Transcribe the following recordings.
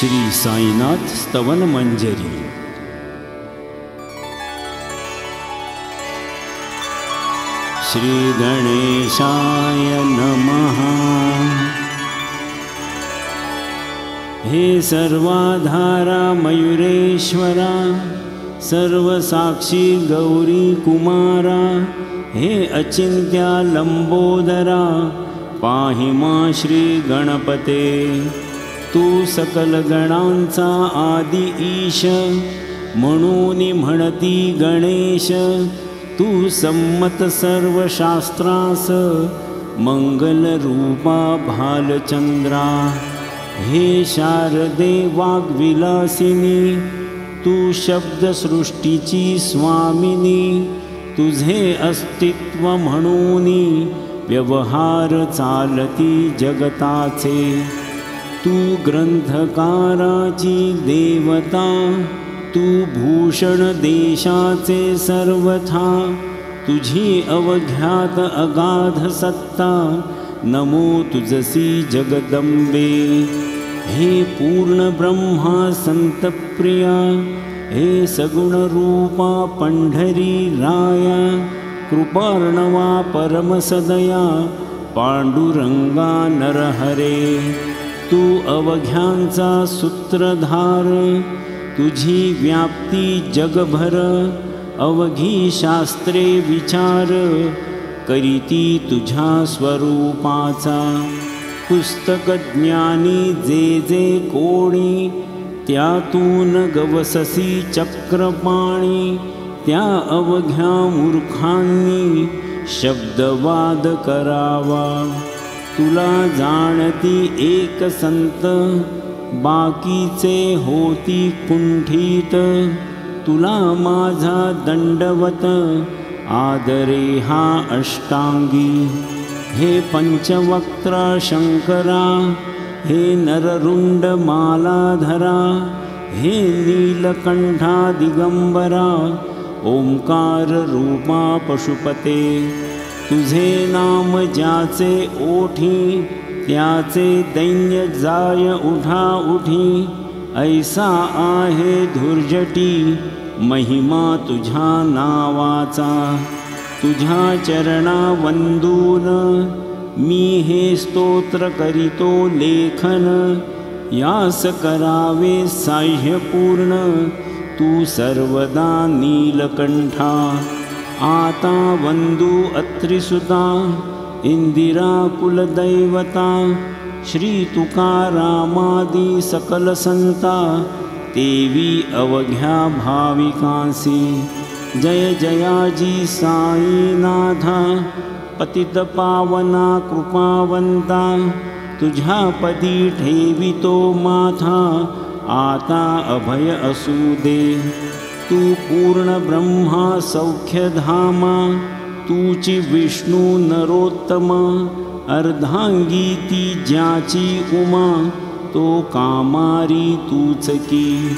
श्री साईनाथ स्तवन मंजरी। श्री गणेशाय नमः। हे सर्वाधारा मयूरेश्वरा, सर्वसाक्षी गौरी कुमारा, हे अचिंत्या लंबोदरा, पाहि मा श्री गणपते। तू सकल गणांचा आदि ईश, म्हणून म्हणती गणेश। तू संमत सर्व शास्त्रास, मंगल रूपा भालचंद्रा। हे शारदे वाग्विलासिनी, तू शब्द सृष्टीची स्वामिनी। तुझे अस्तित्व म्हणूनी, व्यवहार चालती जगताचे। तू ग्रंथकाराची देवता, तू भूषण देशाचे सर्वथा। तुझी अवघ्यात अगाध सत्ता, नमो तुझसी जगदंबे। हे पूर्ण ब्रह्मा संतप्रिया, हे सगुण रूपा पंढरी राया। कृपार्णवा परमसदया, पांडुरंगा नरहरे। तू अवघ्यांचा सूत्रधार, तुझी व्याप्ती जगभर। अवघी शास्त्रे विचार, करीती तुझ्या स्वरूपाचा। पुस्तक ज्ञानी जे जे कोणी, त्यातून गवससी चक्रपाणी। त्या अवघ्या मूर्खांनी, शब्दवाद करावा। तुला जाणती एक संत, बाकीचे होती कुंठित। तुला माझा दंडवत, आदरे हा अष्टांगी। हे पंचवक्त्र शंकरा, हे नररुंड मालाधरा। हे नीलकंठा दिगंबरा, ओंकार रूपा पशुपते। तुझे नाम ज्याचे ओठी, त्याचे दैन्य जाय उठा उठी। ऐसा आहे धुर्जटी, महिमा तुझ्या नावाचा। तुझ्या चरणा वंदून, मी हे स्तोत्र करीतो लेखन। यास करावे साह्यपूर्ण, तू सर्वदा नीलकंठा। आता वंदू अत्रिसुता, इंदिरा कुलदैवता। श्री तुकारामादी सकल संता, तेवी अवघ्या भाविकांसी। जय जयाजी साईनाथा, पतित पावना कृपावंता। तुझ्या पदी ठेवितो माथा, आता अभय असू दे। तू पूर्ण ब्रह्मा सौख्यधामा, तूची विष्णू नरोत्तम। अर्धांगी ती ज्याची उमा, तो कामारी तूच की।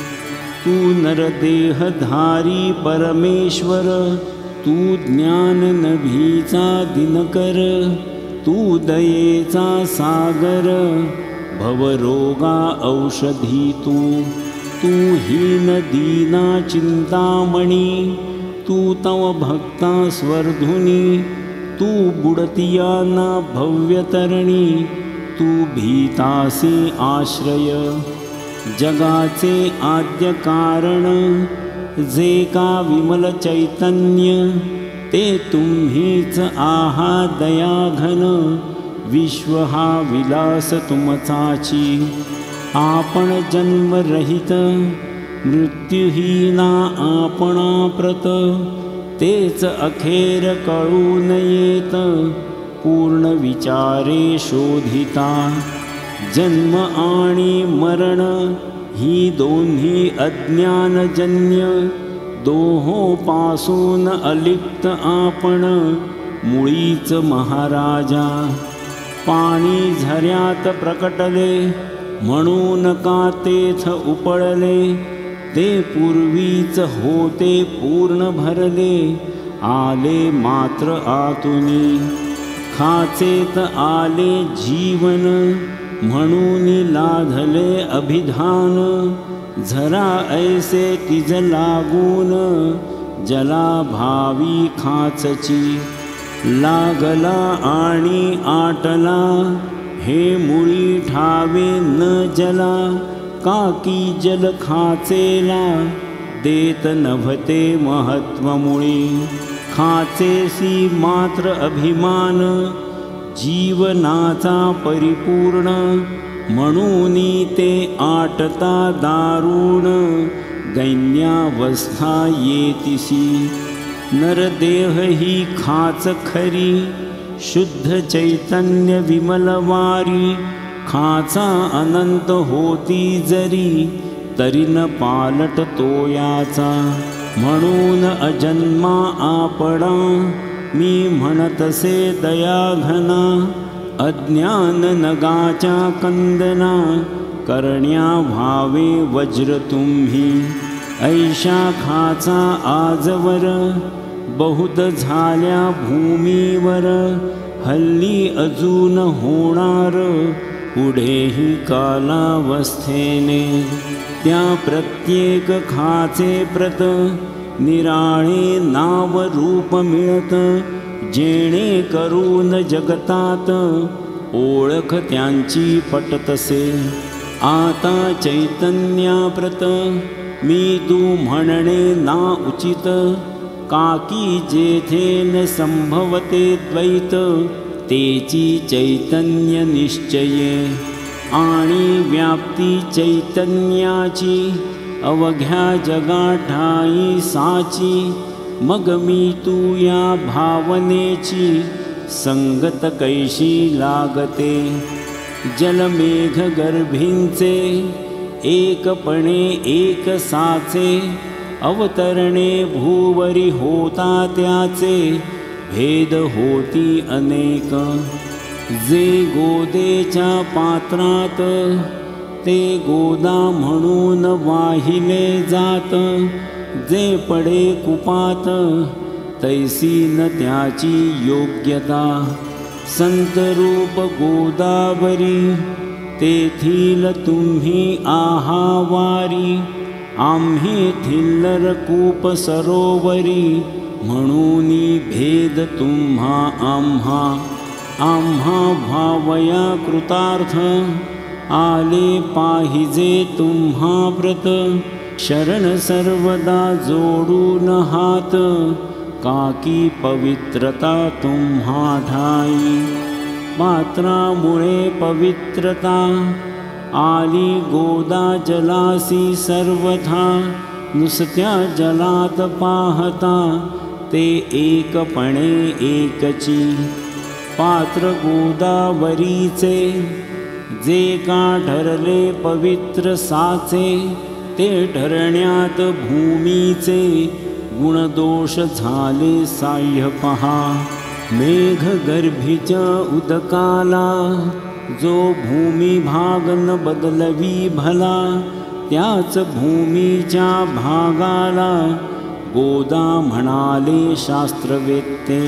तू नरदेहधारी परमेश्वर, तू ज्ञान नभीचा दिनकर। तू दयेचा सागर, भवरोगा औषधी तू। तू हीन दीना चिंतामणी, तू तव भक्ता स्वर्धुनी। तू बुडतियाना भव्यतरणी, तू भीतासी आश्रय। जगाचे आद्य कारण, जे का विमल चैतन्य। ते तुम्हीच आहा दयाघन, विश्व हा विलास तुमचाची। आपण जन्मरहित, मृत्युहीना आपणाप्रत। तेच अखेर कळून येत, पूर्ण विचारे शोधिता। जन्म आणि मरण, ही दोन्ही अज्ञानजन्य। दोहोपासून अलिप्त आपण, मुळीच महाराजा। पाणी झऱ्यात प्रकटले, म्हणून का तेथ उपळले। ते पूर्वीच होते पूर्ण भरले, आले मात्र आतुनी। खाचेत आले जीवन, म्हणून लाधले अभिधान, झरा ऐसे तिज लागून, जला भावी खाचची, लागला आणि आटला, हे मुळी ठावे न जला, काकी जल खाचेला, देत नभते महत्व मुळी, खाचेसी मात्र अभिमान, जीवनाचा परिपूर्ण, म्हणून ते आटता दारुण, दैन्यावस्था येतिसी, नरदेह ही खाच खरी, शुद्ध चैतन्य विमलवारी, खाचा अनंत होती जरी, तरी न पालट तोयाचा, म्हणून अजन्मा आपणा, मी म्हणतसे दयाघना, अज्ञान नगाच्या कंदना, करण्या भावे वज्र तुम्ही, ऐशा खाचा आजवर, बहुत झाल्या भूमीवर, हल्ली अजून होणार, पुढेही कालावस्थेने, त्या प्रत्येक खाचे प्रत, निराळे नाव रूप मिळत, जेणे करून जगतात, ओळख त्यांची पटतसे, आता चैतन्याप्रत, मी तू म्हणणे ना उचित, काकी जेथे न संभवते द्वैत, तेची चैतन्य निश्चये, आणि व्याप्ती चैतन्याची, अवघ्या जगाठाई साची, मग मी तू या भावनेची, संगत कैशी लागते, जलमेघ गर्भींचे, एकपणे एक साचे, अवतरणे भूवरी होता त्याचे, भेद होती अनेक, जे गोदेच्या पात्रात, ते गोदा म्हणून वाहिले जात, जे पडे कुपात, तैसी न त्याची योग्यता, संतरूप गोदावरी, तेथील तुम्ही आहावारी, आम्ही थिल्लर कूप सरोवरी, म्हणून भेद तुम्हा आम्हा, आम्हा भावया कृतार्थ, आले पाहिजे तुम्हा व्रत, शरण सर्वदा जोडून हात, काकी पवित्रता तुम्हा ठाई, पात्रामुळे पवित्रता, आली गोदा जलासी सर्वथा, नुसत्या जलात पाहता, ते एकपणे एकची, पात्र गोदावरीचे, जे का ठरले पवित्र साचे, ते ठरण्यात भूमीचे, गुणदोष झाले साह्य पहा, मेघ गर्भीच उदकाला, जो भूमी भाग न बदलवी भला, त्याच भूमीच्या भागाला, गोदा म्हणाले शास्त्रवेत्ते,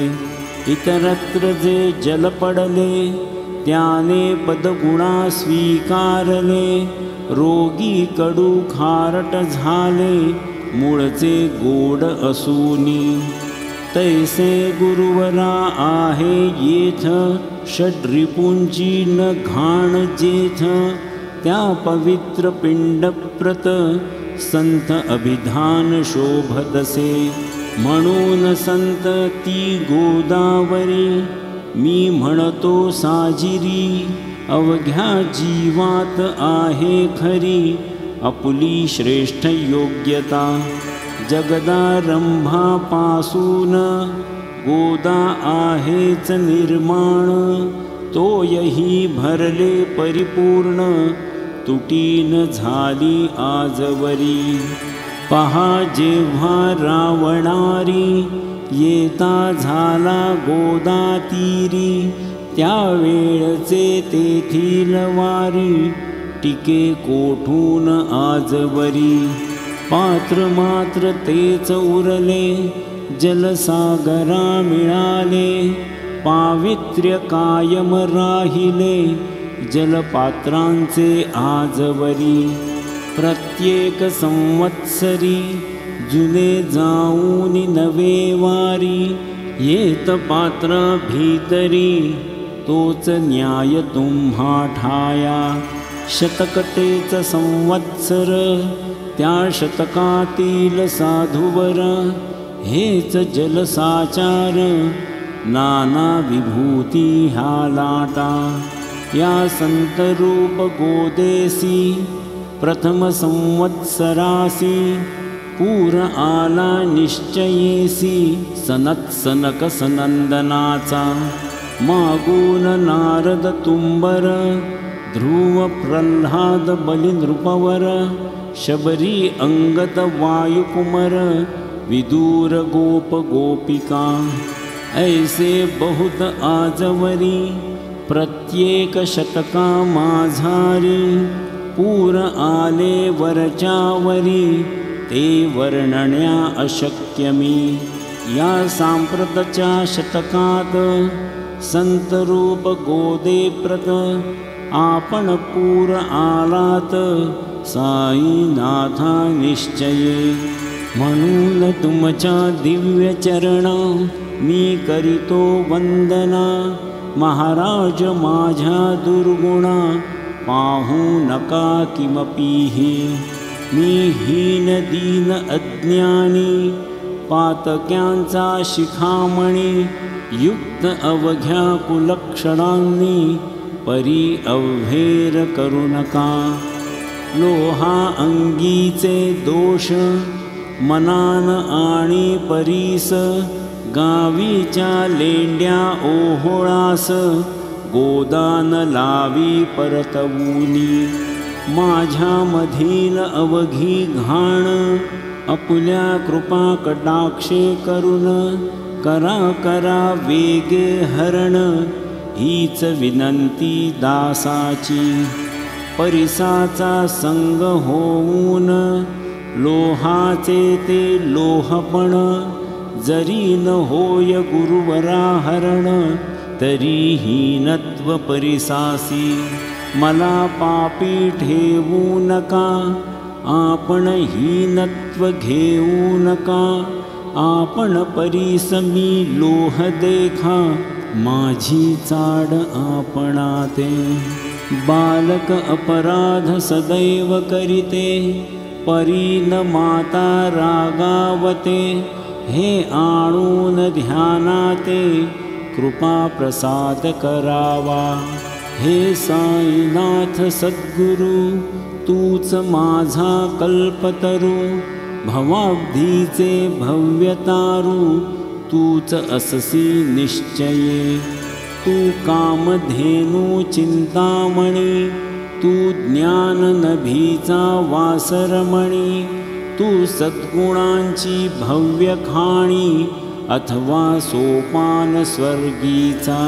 इतरत्र जे जल पडले, त्याने पदगुणा स्वीकारले, रोगी कडू खारट झाले, मूळचे गोड असूनी, तैसे गुरुवरा आहे येथ, षड्रिपुंची न घाण जेथ, त्या पवित्र पिंडप्रत, संत अभिधान शोभतसे, म्हणून संत ती गोदावरी, मी म्हणतो साजिरी, अवघ्या जीवात आहे खरी, आपुली श्रेष्ठ योग्यता, जगदारंभापासून, गोदा आहेच निर्माण, तोयही भरले परिपूर्ण, तुटीन झाली आजवरी, पहा जेव्हा रावणारी, येता झाला गोदा तीरी, त्यावेळचे तेथील वारी, टिके कोठून आजवरी, पात्र मात्र तेच उरले, जलसागरा मिळाले, पावित्र्य कायम राहिले, जलपात्रांचे आजवरी प्रत्येक संवत्सरी जुने जाऊनी नवे वारी येत पात्र भीतरी तोच न्याय तुम्हा ठाया शतकतेच संवत्सर त्या शतकातील साधुवर हेच जलसाचार नाना विभूती ह्या लाटा या संतरूप गोदेसी प्रथम संवत्सरासी पूर आला निश्चयेसी सनत्सनक सनंदनाचा मागून नारद तुंबर ध्रुव प्रल्हाद बली नृपवर शबरी अंगद वायुकुमर विदूर गोप गोपिका ऐसे बहुत आजवरी प्रत्येक शतका माझारी पूर आले वरच्यावरी ते वर्णण्या अशक्यमी या सांप्रतच्या शतकात संतरूप गोदेप्रत आपण पूर आलात साईनाथा निश्चये म्हणून तुमच्या दिव्य चरण मी करीतो वंदना महाराज माझ्या दुर्गुणा पाहू नका किमपीहि मी हीन दीन अज्ञानी पातक्यांचा शिखामणी युक्त अवघ्या कुलक्षणांनी परी अवघेर करू नका लोहा अंगीचे दोष मनान आणि परीस गावीच्या लेंड्या ओहोळास गोदान लावी परतवूनी माझ्यामधील अवघी घाण आपुल्या कृपा कटाक्षे करून करा करा वेगे हरण हीच विनंती दासाची परिसाचा संग होऊन लोहाचे ते लोहपण जरी न होय गुरुवरा हरण तरी हीनत्व परिसासी मला पापी ठेवू नका आपण हीनत्व घेऊ नका आपण परिसमी लोह देखा माझी चाड आपणाते बालक अपराध सदैव करीते परी न माता रागावते हे आणून ध्यानाते कृपा प्रसाद करावा हे साईनाथ सद्गुरु तूच माझा कल्पतरू भवाब्धीचे भव्यतारू तूच अससी निश्चये तू कामधेनु चिंतामणी तू ज्ञान नभीचा वासरमणी तू सद्गुणांची भव्य खाणी अथवा सोपान स्वर्गीचा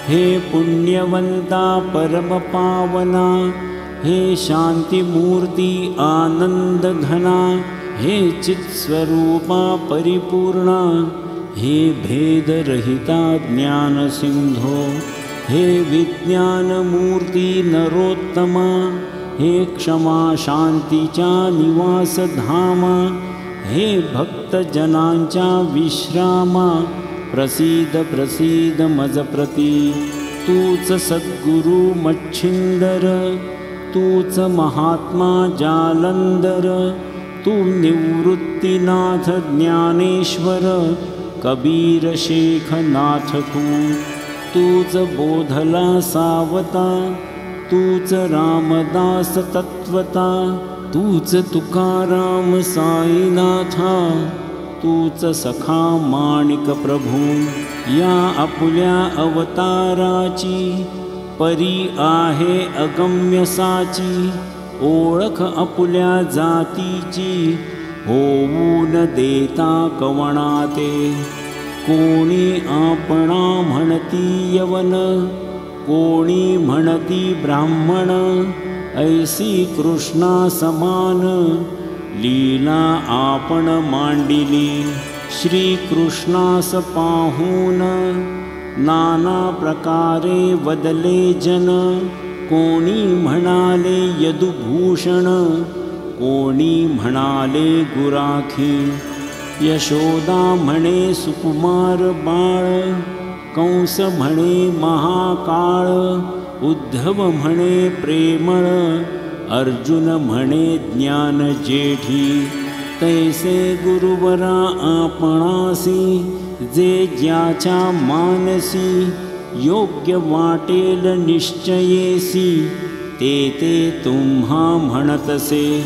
हे पुण्यवंता परम पावना हे शांतिमूर्ती आनंद घना हे चित्स्वरूपा परिपूर्णा हे भेदरहिता ज्ञान सिंधो हे विज्ञानमूर्ती नरोत्तमा हे क्षमा शांतीच्या निवासधामा हे भक्तजनांच्या विश्रामा प्रसीद प्रसीद मजप्रती तूच सद्गुरु मच्छिंदर तूच महात्मा जालंदर तू निवृत्तीनाथ ज्ञानेश्वर कबीर शेखनाथ तूच बोधला सावता तूच रामदास तत्वता तूच तुकाराम साईनाथा तूच सखा माणिक प्रभू या आपुल्या अवताराची परी आहे अगम्य साची ओळख आपुल्या जातीची होऊन देता कवणाते कोणी आपणा म्हणती यवन कोणी म्हणती ब्राह्मण ऐसी कृष्णा समान लीला आपण मांडिली श्री कृष्णास पाहून नाना प्रकारे वदले जन, कोणी म्हणाले यदुभूषण, कोणी म्हणाले गुराखी, यशोदा म्हणे सुकुमार बाळ, कंस म्हणे महाकाळ, उद्धव म्हणे प्रेमळ, अर्जुन म्हणे ज्ञान जेठी, तैसे गुरुवरा आपणासी, जे ज्याच्या मानसी, योग्य वाटेल निश्चयेसी, ते ते तुम्हा म्हणतसे.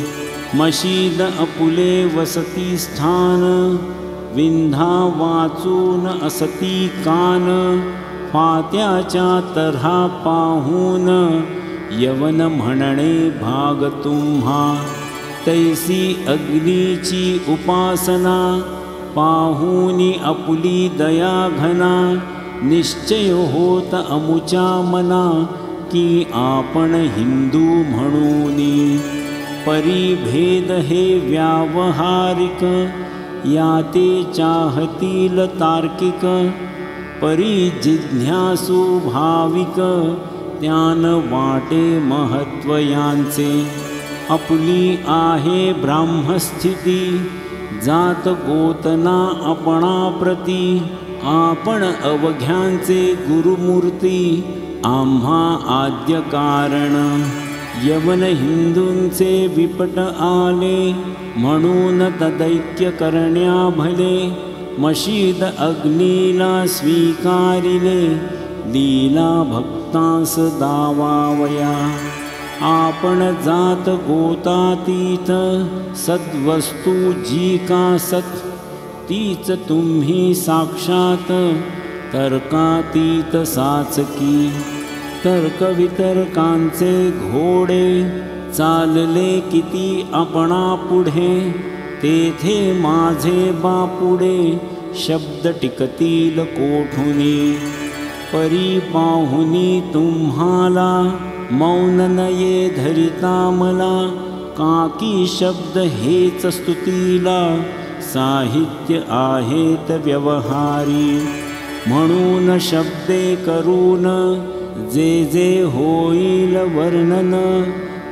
मशीद अपुले वसती स्थान, विंधा वाचून असती कान, फात्याच्या तऱ्हा पाहून, यवन म्हणणे भाग तुम्हा. तैसी अग्नीची उपासना, पाहुनी आपुली दया घना, निश्चय होत अमुच्या मना, की आपण हिंदू म्हणूनी. परिभेद हे व्यावहारिक, याते चाहतील तार्किक, परी जिज्ञासू भाविक, त्यान वाटे महत्व यांचे. आपुली आहे ब्राह्मस्थिती, जात गोतना आपणाप्रती, आपण अवघ्यांचे गुरुमूर्ती, आम्हा आद्य कारण. यवन हिंदूंचे विपट आले, म्हणून तदैक्य करण्या भले, मशीद अग्नीला स्वीकारिले, लीला भक्तांस दावावया. आपण जात गोतातीत, सद्वस्तू जी का सत, तीच तुम्ही साक्षात, तर्कातीत साचकी. तर्कवितर्कांचे घोडे, चालले किती आपणा पुढे, तेथे माझे बापुडे, शब्द टिकतील कोठुनी. परी पाहुनी तुम्हाला, मौन नये धरिता मला, काकी शब्द हेच स्तुतीला, साहित्य आहेत व्यवहारी. म्हणून शब्दे करून, जे जे होईल वर्णन,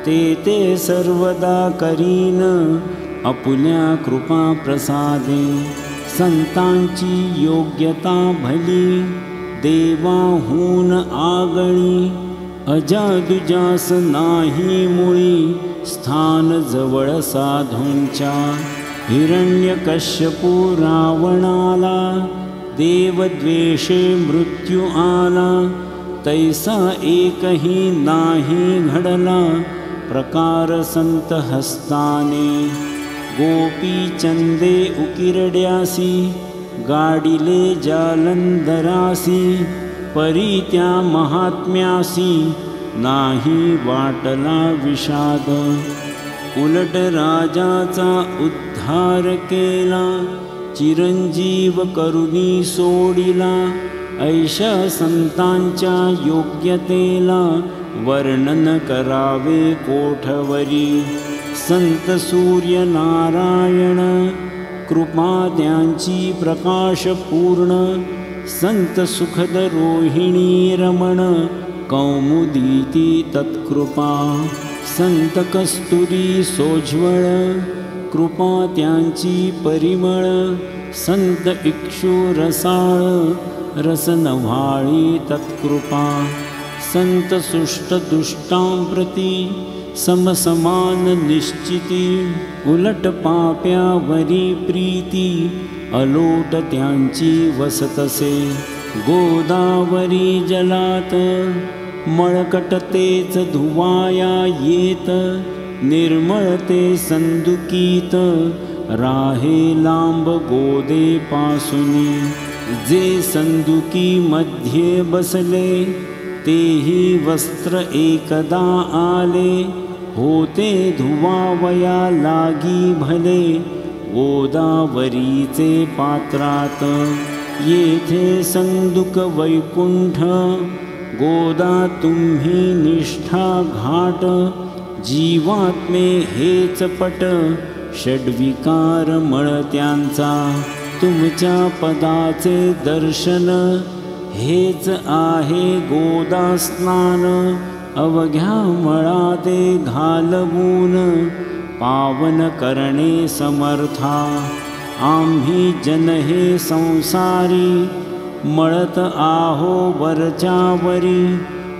ते ते सर्वदा करीन, आपुल्या कृपा प्रसादे. संतांची योग्यता भली, देवाहून आगणी, अजादुजास नाही मुळी, स्थान जवळ साधूंच्या. हिरण्यकश्यपू रावणाला, देवद्वेषे मृत्यू आला, तैसा एकही नाही घडला, प्रकार संत हस्ताने. गोपी चंदे उकिरड्यासी, गाडिले जालंधरासी, परी त्या महात्म्यासी, नाही वाटला विषाद. उलट राजाचा उद्धार केला, चिरंजीव करुणी सोडिला, ऐशा संतांच्या योग्यतेला, वर्णन करावे कोठवरी. संत सूर्य नारायण, कृपा त्यांची प्रकाशपूर्ण, संत सुखद रोहिणी रमण, कौमुदीती तत्कृपा. संत कस्तुरी सोज्वळ, कृपा त्यांची परिमळ, संत इक्षु रसाळ, रसनव्हाळी तत्कृपा. संत सुष्ट दुष्टां प्रती, समसमान निश्चिती, उलट पाप्यावरी प्रीती, अलोट त्यांची वसतसे. गोदावरी जलात, मळकटतेच धुवाया येत, निर्मळते संदुकीत, राहे लांब गोदे पासुनी. जे संदुकी मध्ये बसले, तेही वस्त्र एकदा आले, होते धुवावया लागी भले, गोदावरीचे पात्रात. येथे संदुक वैकुंठ, गोदा तुम्ही निष्ठा घाट, जीवात्मे हेच पट, षड्विकार मळ त्यांचा. तुमच्या पदाचे दर्शन, हेच आहे गोदा स्नान, अवघ्या मळा ते घालवून पावन करणे समर्था। आम्ही जन हे संसारी मळत आहो वरच्यावरी,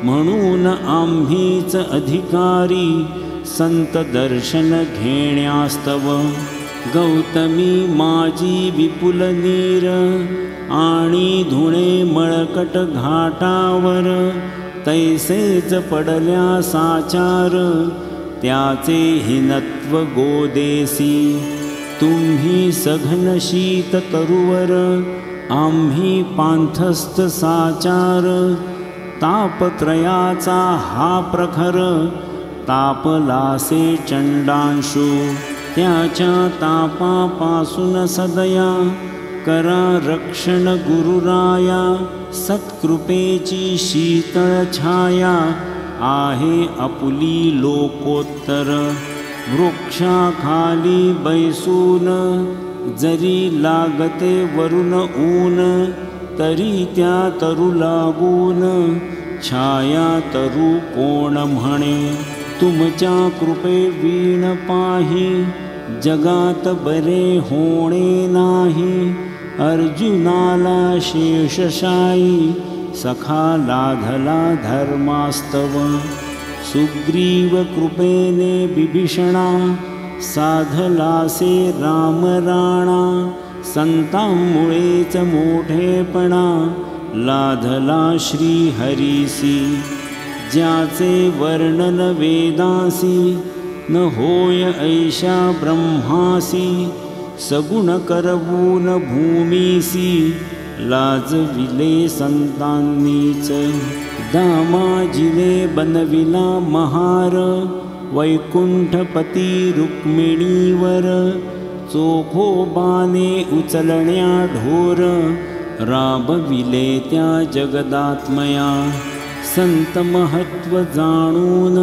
म्हणून आम्हीच अधिकारी संत दर्शन घेण्यास्तव। गौतमी माझी विपुल नीर, आणि धुणे मळकट घाटावर, तैसेच पडल्या साचार त्याचे हिनत्व गोदेसी। तुम्ही सघन शीत तरुवर, आम्ही पांथस्थ साचार, तापत्रयाचा हा प्रखर तापलासे चंडांशु। त्याच्या तापापासून सदया करा रक्षण गुरुराया, सत्कृपेची शीतळ छाया आहे आपुली लोकोत्तर। वृक्षाखाली बैसून जरी लागते वरुण ऊन, तरी त्या तरु लागून छाया तरु कोण म्हणे। तुमच्या कृपे वीण पाही जगात बरे होणे नाही, अर्जुनाला शेषशायी सखा लाधला धर्मास्तव। सुग्रीव कृपेने बिभीषणा साधलासे राम राणा, संतांमुळेच मोठेपणा लाधला श्री हरीसी। ज्याचे वर्णन वेदासी न होय ऐशा ब्रह्मासी, सगुण करवून भूमीसी लाजविले संतांनीच। दामाजीने बनविला महार वैकुंठपती रुक्मिणीवर, चोखोबाने उचलण्या ढोर राबविले त्या जगदात्मया। संत महत्व जाणून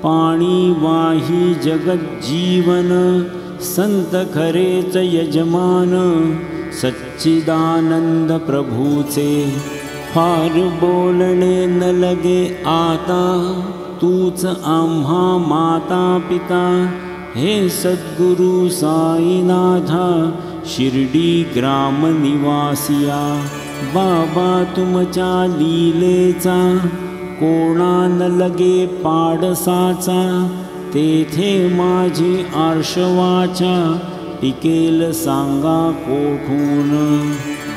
पाणी वाही जगज्जीवन, संत खरेच यजमान सच्चिदानंद प्रभूचे। फार बोलणे न लगे आता, तूच आम्हा माता पिता। हे सद्गुरु साईनाथा शिर्डी ग्राम निवासिया। बाबा तुमच्या लीलेचा कोणा न लगे पाडसाचा, तेथे माझी आर्षवाचा टिकेल सांगा कोठून।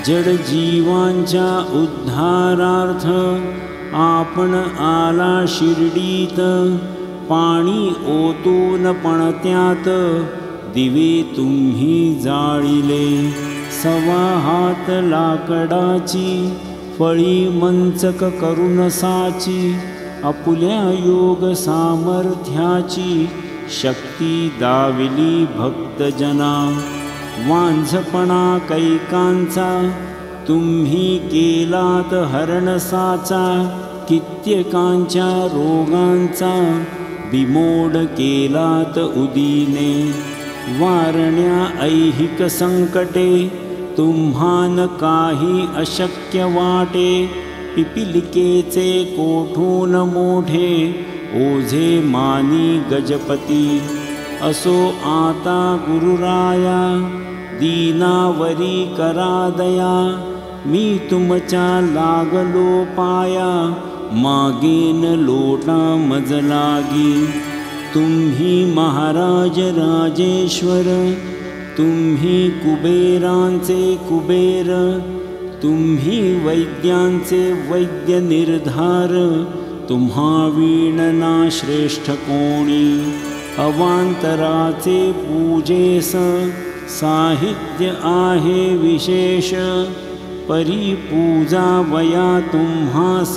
जड जीवांच्या उद्धारार्थ आपण आला शिर्डीत, पाणी ओतून पणत्यात दिवे तुम्ही जाळिले। सवा हात लाकडाची फळी मंचक करून साची, आपुल्या योग सामर्थ्याची शक्ती दाविली भक्तजना। वांझपणा कैकांचा तुम्ही केलात हरणसाचा, कित्येकांच्या रोगांचा बिमोड केलात उदीने। वारण्या ऐहिक संकटे तुम्हान काही अशक्य वाटे, पिपिलिकेचे कोठून मोठे ओझे मानी गजपती। असो आता गुरुराया दीनावरी करा दया, मी तुमच्या लागलो पाया मागेन लोटा मज लागी। तुम्ही महाराज राजेश्वर, तुम्ही कुबेरांचे कुबेर, तुम्ही वैद्यांचे वैद्य निर्धार, तुम्हा वीणना श्रेष्ठ कोणी। अवांतराचे पूजेस साहित्य आहे विशेष, परी पूजा वया तुम्हास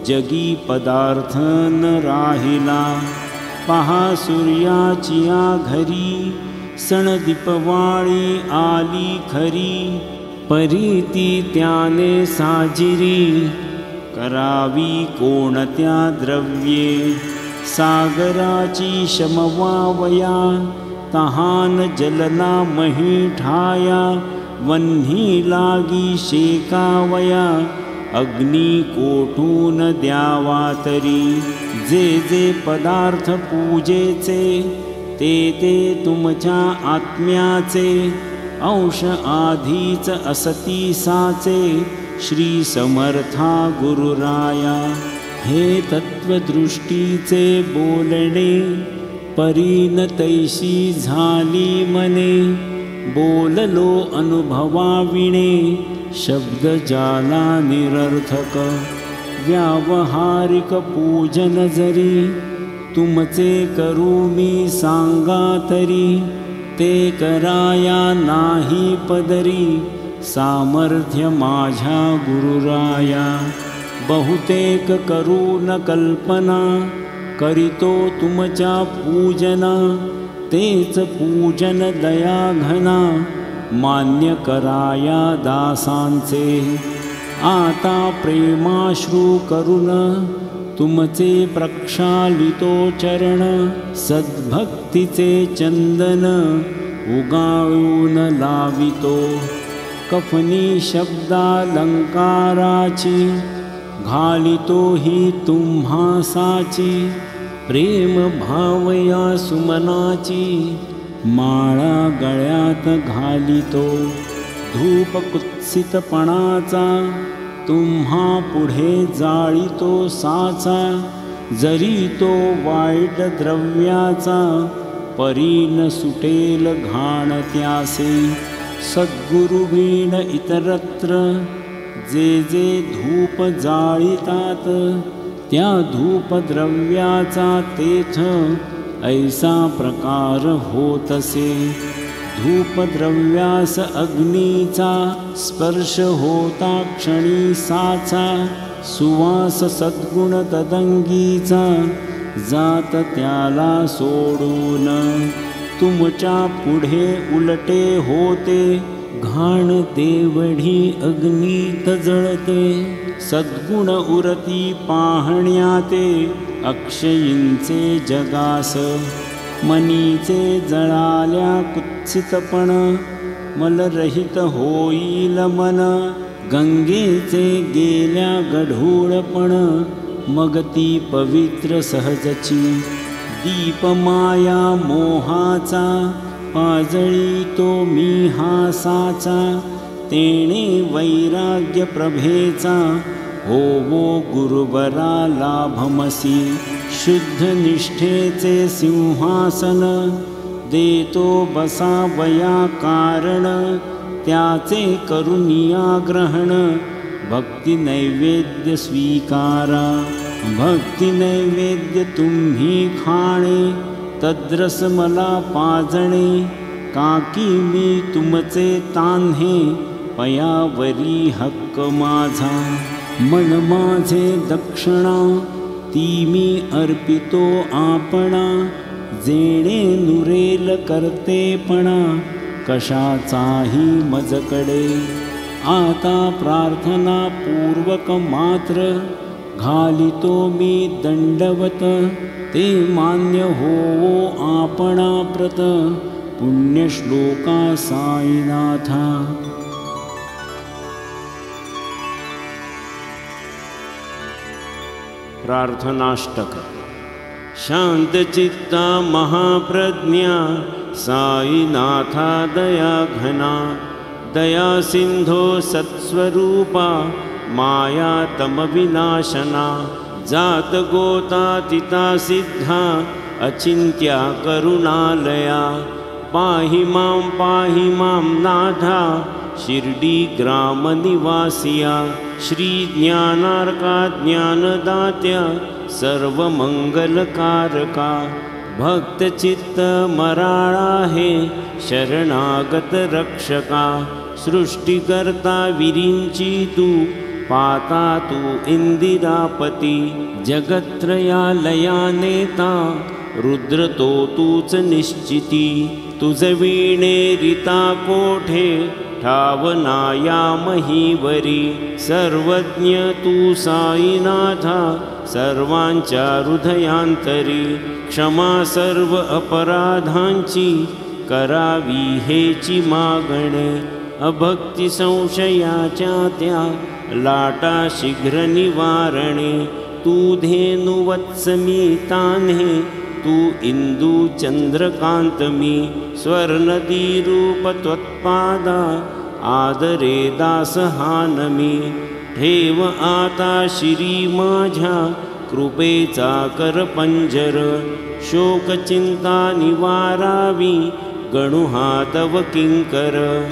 जगी पदार्थ न राहिला। पहा सूर्याचिया घरी सण दीपवाळी आली खरी, परीती त्याने साजिरी करावी कोणत्या द्रव्ये। सागराची शमवावया तहान जलना मही ठाया, वन्ही लागी शेकावया अग्नी कोठून द्यावा तरी जे जे पदार्थ पूजेचे ते ते तुमच्या आत्म्याचे अंश आधीच असती साचे श्री समर्था गुरुराया हे तत्वदृष्टीचे बोलणे परीन तैशी झाली मने बोललो अनुभवाविणे शब्द जाला निरर्थक व्यावहारिक पूजन जरी तुमचे करू मी सांगा तरी ते कराया नाही पदरी सामर्थ्य माझ्या गुरुराया बहुतेक करून कल्पना करीतो तुमच्या पूजना तेच पूजन दया घना मान्य कराया दासांचे आता प्रेमाश्रू करुण तुमचे प्रक्षालितो चरण सद्भक्तीचे चंदन उगाळून लावितो कफनी शब्दालंकाराची घालितो ही तुम्हासाची प्रेम भावया सुमनाची माळा गळ्यात घालितो धूप कुत्सितपणाचा तुम्हा पुढे जाळितो साचा जरी तो वाईट द्रव्याचा परीन सुटेल घाण त्यासे सद्गुरुवीण इतरत्र जे जे धूप जाळितात त्या धूपद्रव्याचा तेथ ऐसा प्रकार होतसे धूपद्रव्यास अग्नीचा स्पर्श होता क्षणी साचा सुवास सद्गुण तदंगीचा जात त्याला सोडून तुमच्या पुढे उलटे होते घाण देवढी अग्नीत जळते सद्गुण उरती पाहण्याते अक्षयींचे जगास मनीचे जळाल्या कुत्सितपण मलरहित होईल मन गंगेचे गेल्या गढूळपण मग ती पवित्र सहजची दीपमाया मोहाचा पाजळी तो मी हासाचा तेणे वैराग्य प्रभेचा होवो गुरुबरा लाभमसी शुद्ध निष्ठेचे सिंहासन देतो बसावया कारण त्याचे करुनिया ग्रहण भक्ती नैवेद्य स्वीकारा भक्ती नैवेद्य तुम्ही खाणे तद्रस मला पाजणे काकी मी तुमचे तान्हे पयावरी हक्क माझा मन माझे दक्षिणा ती मी अर्पितो आपणा जेणे नुरेल करतेपणा कशाचाही मजकडे आता प्रार्थना पूर्वक मात्र घालितो मी दंडवत ते मान्य होवो आपणा प्रत पुण्यश्लोका साईनाथा प्रार्थनाष्टक शांतचित्ता महाप्रज्ञा साईनाथा दया घना दया सिंधो सत्स्वरूपा माया तम विनाशना जात गोतातिता सिद्धा अचिंत्या करुणालया पाहि मां नाथा शिर्डी ग्राम निवासिया श्री ज्ञानार्का ज्ञानदात्या सर्वमंगलकारका भक्तचित्त मराळा हे शरणागत रक्षका सृष्टिकर्ता विरिंची तू पाता तू इंदिरापती जगत्रयालया नेता रुद्र तो तूच निश्चिती तुझ वीणे रिता कोठे ठावनाया महीवरी सर्वज्ञ तू साईनाथा सर्वांच्या हृदयांतरी क्षमा सर्व अपराधांची करावी हेची मागणे अभक्ती संशयाच्या त्या लाटा शीघ्र निवारणे, तू धेनुवत्स मी तान्हे, तू इंदू चंद्रकांत मी, स्वर्णदी रूप त्वत्पादा आदरे दास हान मी, ठेव आता शिरी माझ्या कृपेचा कर पंजर, शोक चिंता निवारावी गणु हा तव किंकर.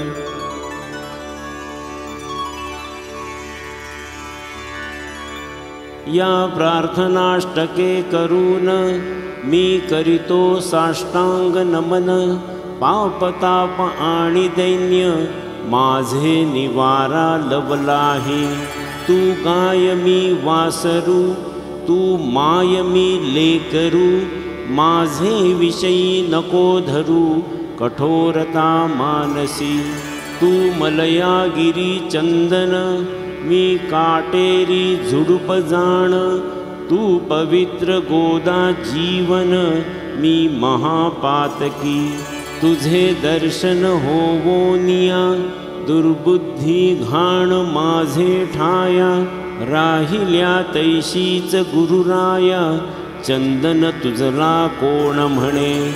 या प्रार्थनाष्टके करून मी करितो साष्टांग नमन, पापताप आणि दैन्य माझे निवारा लवलाही. तू गाय मी वासरू, तू माय मी लेकरू, माझे विषयी नको धरू कठोरता मानसी. तू मलयागिरी चंदन, मी काटेरी झुडूप जाण, तू पवित्र गोदा जीवन, मी महापातकी. तुझे दर्शन होवोनिया, दुर्बुद्धी घाण माझे ठाया, राहिल्या तैशीच गुरुराया, चंदन तुझला कोण म्हणे.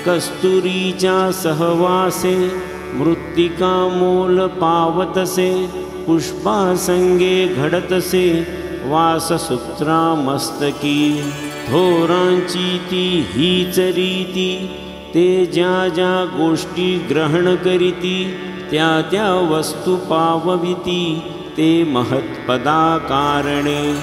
कस्तुरीच्या सहवासे मृत्तिका मोल पावतसे, पुष्पासंगे घडतसे वाससूत्रा मस्तकी. थोरांची ती हीच रीती, ते ज्या ज्या गोष्टी ग्रहण करीती, त्या त्या वस्तू पावविती ते महत्पदा कारणे.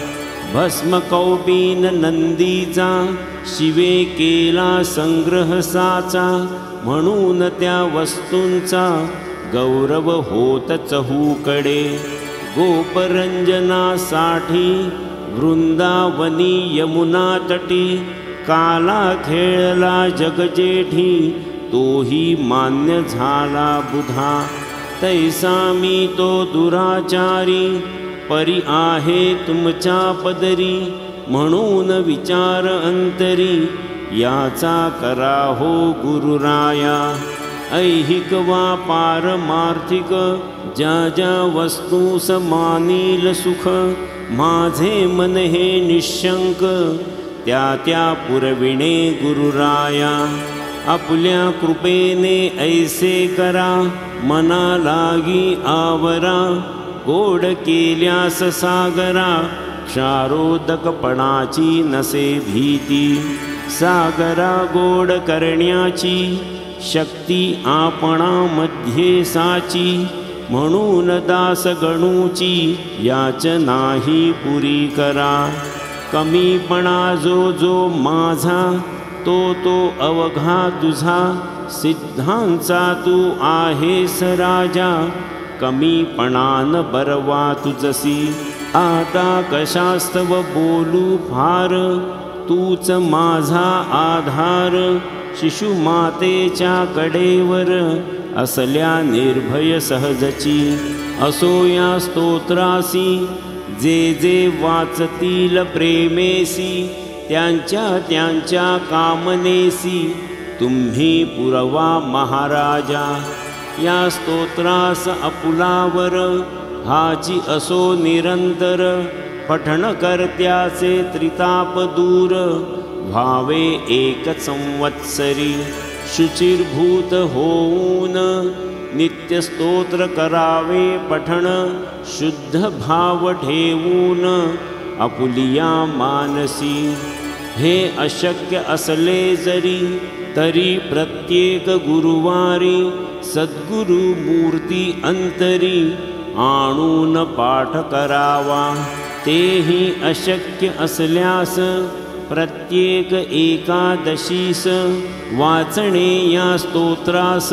भस्म कौपीन नंदीचा शिवे केला संग्रह साचा, म्हणून त्या वस्तूंचा गौरव होत चहूकडे. गोपरंजनासाठी वृंदावनी यमुना तटी, काला खेळला जगजेठी तोही मान्य झाला बुधा. तैसा मी तो दुराचारी, परी आहे तुमच्या पदरी, म्हणून विचार अंतरी याचा करा हो गुरुराया. ऐहिक वा पारमार्थिक ज्या ज्या वस्तू समानील सुख, माझे मन हे निशंक त्या त्या पुरविणे गुरुराया. आपल्या कृपेने ऐसे करा मना लागी आवरा, गोड केल्यास सागरा क्षारोदकपणाची नसे भीती. सागरा गोड करण्याची शक्ती आपणामध्ये साची, म्हणून दास गणूची याचनाही पुरी करा. कमीपणा जो जो माझा तो तो अवघा तुझा, सिद्धांचा तू आहेस राजा, कमीपणान बरवा तुझसी. आता कशास्तव बोलू फार, तूच माझा आधार, शिशुमातेच्या कडेवर असल्या निर्भय सहजची. असो या स्तोत्रासी जे जे वाचतील प्रेमेसी, त्यांच्या त्यांच्या कामनेसी तुम्ही पुरवा महाराजा. या स्तोत्रास अपुलावर हाची असो निरंतर, पठण करत्याचे त्रिताप दूर भावे एक संवत्सरी. शुचिर्भूत होऊन नित्य स्तोत्र करावे पठण, शुद्ध भाव ठेवून आपुलिया मानसी. हे अशक्य असले जरी तरी प्रत्येक गुरुवारी, सद्गुरु मूर्ती अंतरी आणून पाठ करावा. तेही अशक्य असल्यास प्रत्येक एकादशीस वाचणे या स्तोत्रास,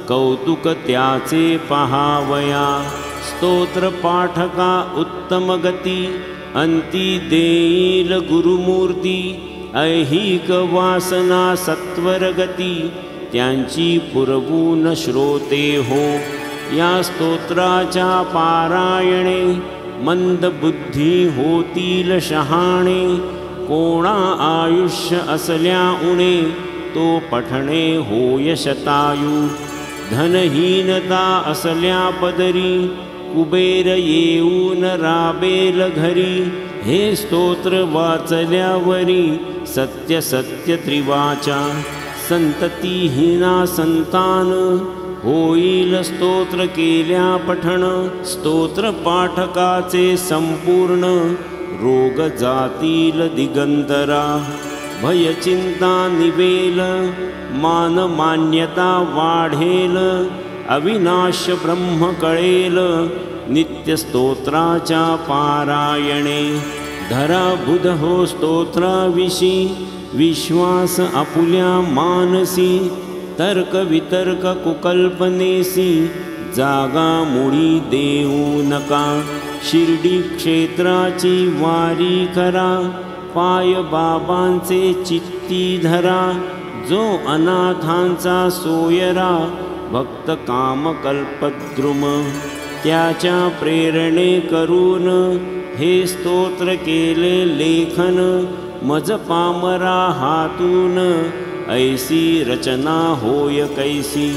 कौतुक त्याचे पहावया. स्तोत्र पाठका उत्तम गती, अंती देईल गुरुमूर्ती. ऐहिक वासना सत्वर गती, त्यांची पुरवून श्रोते हो. या स्तोत्राच्या पारायणे मंद बुद्धी होतील शहाणे. कोणा आयुष्य असल्या उणे, तो पठणे होय शतायू. धनहीनता असल्या पदरी कुबेर येऊन राबेल घरी हे स्तोत्र वाचल्यावरी सत्य सत्य त्रिवाचा संततीहीना संतान होईल स्तोत्र केल्या पठण स्तोत्र पाठकाचे संपूर्ण रोग जातील दिगंतरा भय चिंता निवेल मान मान्यता वाढेल अविनाश ब्रह्म कळेल नित्य स्तोत्राच्या पारायणे धरा बुध हो स्तोत्राविषी विश्वास आपुल्या मानसी तर्क वितर्क कुकल्पनेसी जागा मुळी देऊ नका शिर्डी क्षेत्राची वारी करा पाय बाबांचे चित्ती धरा जो अनाथांचा सोयरा भक्त कामकल्पद्रुम त्याच्या प्रेरणे करून हे स्तोत्र केले लेखन मज पामरा हातून ऐसी रचना होय कैसी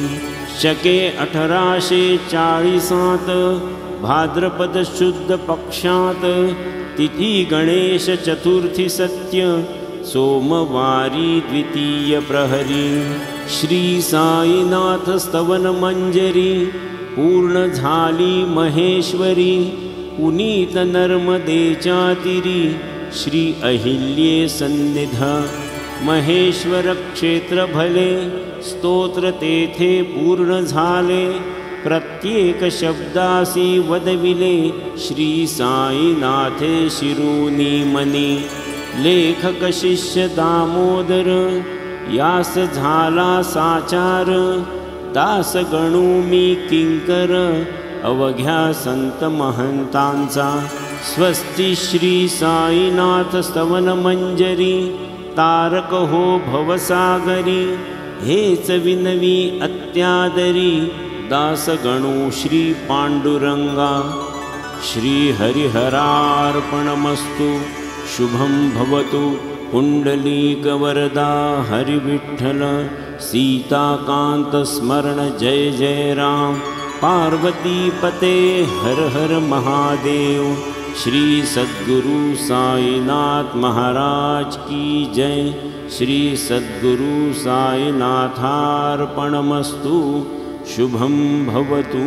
शके 1840 भाद्रपद शुद्ध पक्षात तिथी गणेश चतुर्थी सत्य सोमवारी द्वितीय प्रहरी श्री साईनाथ स्तवन मंजरी पूर्ण झाली महेश्वरी पुनीत नर्मदेच्या तीरी श्री अहिल्ये सन्निध महेश्वर क्षेत्र भले स्तोत्र तेथे पूर्ण झाले प्रत्येक शब्दासी वदविले श्री साईनाथे शिरुनी मनी लेखक शिष्य दामोदर यास झाला साचार दास गणू मी किंकर अवघ्या संत महंतांचा स्वस्ति श्री साईनाथ स्तवन मंजरी तारक हो भवसागरी हेच विनवी अत्यादरी दास गणू श्री पांडुरंगा श्री हरिहरार्पणमस्तु शुभं भवतु पुंडलीकवरदा हरिविठ्ठल सीताकांत स्मरण जय जय राम पार्वती पते हर हर महादेव श्री सद्गुरु साईनाथ महाराज की जय श्री सद्गुरु साईनाथार्पणमस्तु शुभं भवतु।